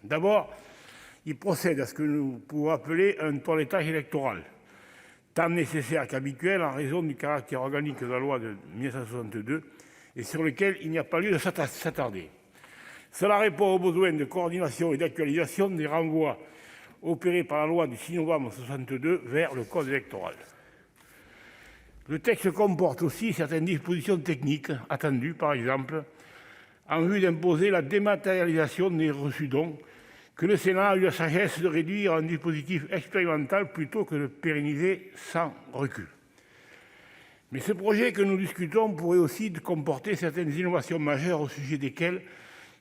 D'abord, il procède à ce que nous pouvons appeler un toilettage électoral, tant nécessaire qu'habituel en raison du caractère organique de la loi de 1962 et sur lequel il n'y a pas lieu de s'attarder. Cela répond aux besoins de coordination et d'actualisation des renvois opérés par la loi du 6 novembre 1962 vers le code électoral. Le texte comporte aussi certaines dispositions techniques attendues, par exemple, en vue d'imposer la dématérialisation des reçus-dons, que le Sénat a eu la sagesse de réduire à un dispositif expérimental plutôt que de pérenniser sans recul. Mais ce projet que nous discutons pourrait aussi comporter certaines innovations majeures au sujet desquelles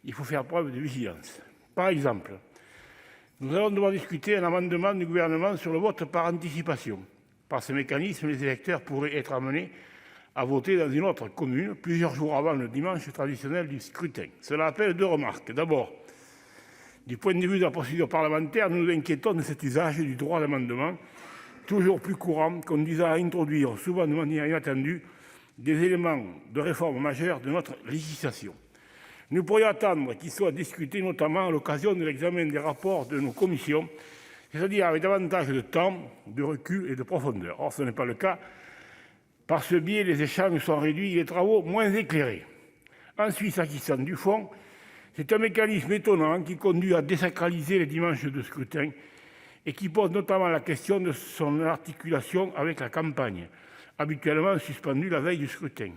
il faut faire preuve de vigilance. Par exemple, nous allons devoir discuter un amendement du gouvernement sur le vote par anticipation. Par ce mécanisme, les électeurs pourraient être amenés à voter dans une autre commune plusieurs jours avant le dimanche traditionnel du scrutin. Cela appelle deux remarques. D'abord, du point de vue de la procédure parlementaire, nous nous inquiétons de cet usage du droit d'amendement, toujours plus courant, conduisant à introduire, souvent de manière inattendue, des éléments de réforme majeure de notre législation. Nous pourrions attendre qu'il soit discuté notamment à l'occasion de l'examen des rapports de nos commissions, c'est-à-dire avec davantage de temps, de recul et de profondeur. Or, ce n'est pas le cas. Par ce biais, les échanges sont réduits et les travaux moins éclairés. Ensuite, s'agissant du fond, c'est un mécanisme étonnant qui conduit à désacraliser les dimanches de scrutin et qui pose notamment la question de son articulation avec la campagne, habituellement suspendue la veille du scrutin.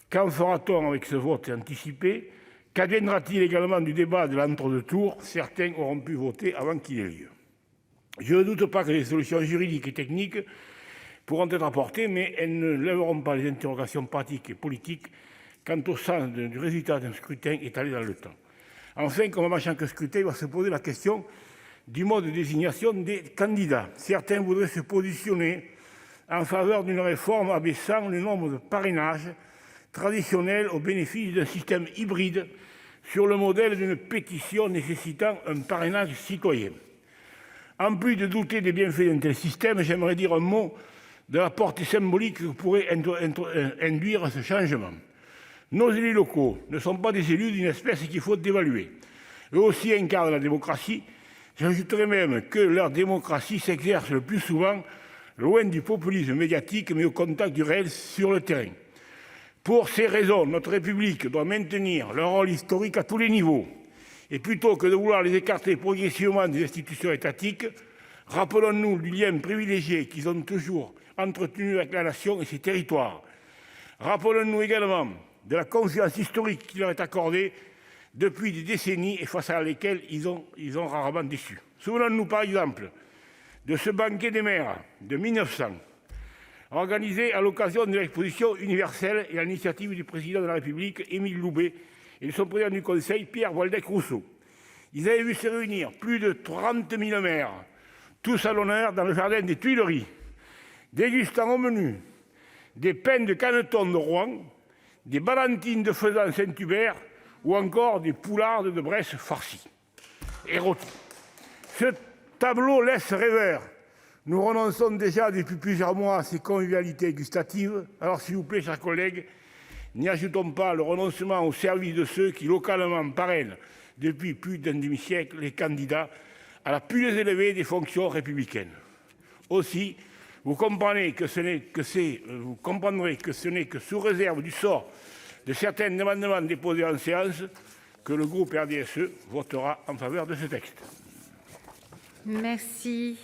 Qu'en fera-t-on avec ce vote anticipé ? Qu'adviendra-t-il également du débat de l'entre-deux tours ? Certains auront pu voter avant qu'il ait lieu. Je ne doute pas que des solutions juridiques et techniques pourront être apportées, mais elles ne lèveront pas les interrogations pratiques et politiques quant au sens du résultat d'un scrutin étalé dans le temps. Enfin, comme à chaque scrutin, il va se poser la question du mode de désignation des candidats. Certains voudraient se positionner en faveur d'une réforme abaissant le nombre de parrainages traditionnels au bénéfice d'un système hybride sur le modèle d'une pétition nécessitant un parrainage citoyen. En plus de douter des bienfaits d'un tel système, j'aimerais dire un mot de la portée symbolique que pourrait induire ce changement. Nos élus locaux ne sont pas des élus d'une espèce qu'il faut dévaluer. Eux aussi incarnent la démocratie. J'ajouterais même que leur démocratie s'exerce le plus souvent loin du populisme médiatique, mais au contact du réel sur le terrain. Pour ces raisons, notre République doit maintenir leur rôle historique à tous les niveaux. Et plutôt que de vouloir les écarter progressivement des institutions étatiques, rappelons-nous du lien privilégié qu'ils ont toujours entretenu avec la nation et ses territoires. Rappelons-nous également de la confiance historique qui leur est accordée depuis des décennies et face à laquelle ils ont rarement déçu. Souvenons-nous par exemple de ce banquet des maires de 1900, organisé à l'occasion de l'exposition universelle et à l'initiative du président de la République, Émile Loubet, et de son président du Conseil, Pierre Waldeck-Rousseau. Ils avaient vu se réunir plus de 30 000 maires, tous à l'honneur dans le jardin des Tuileries, dégustant au menu des pains de Caneton de Rouen, des ballantines de Faisan Saint-Hubert ou encore des poulardes de Bresse farcies et rôties. Ce tableau laisse rêveur. Nous renonçons déjà depuis plusieurs mois à ces convivialités gustatives. Alors s'il vous plaît, chers collègues, n'y ajoutons pas le renoncement au service de ceux qui localement parrainent depuis plus d'un demi-siècle les candidats à la plus élevée des fonctions républicaines. Aussi, vous comprendrez que ce n'est que sous réserve du sort de certains amendements déposés en séance que le groupe RDSE votera en faveur de ce texte. Merci.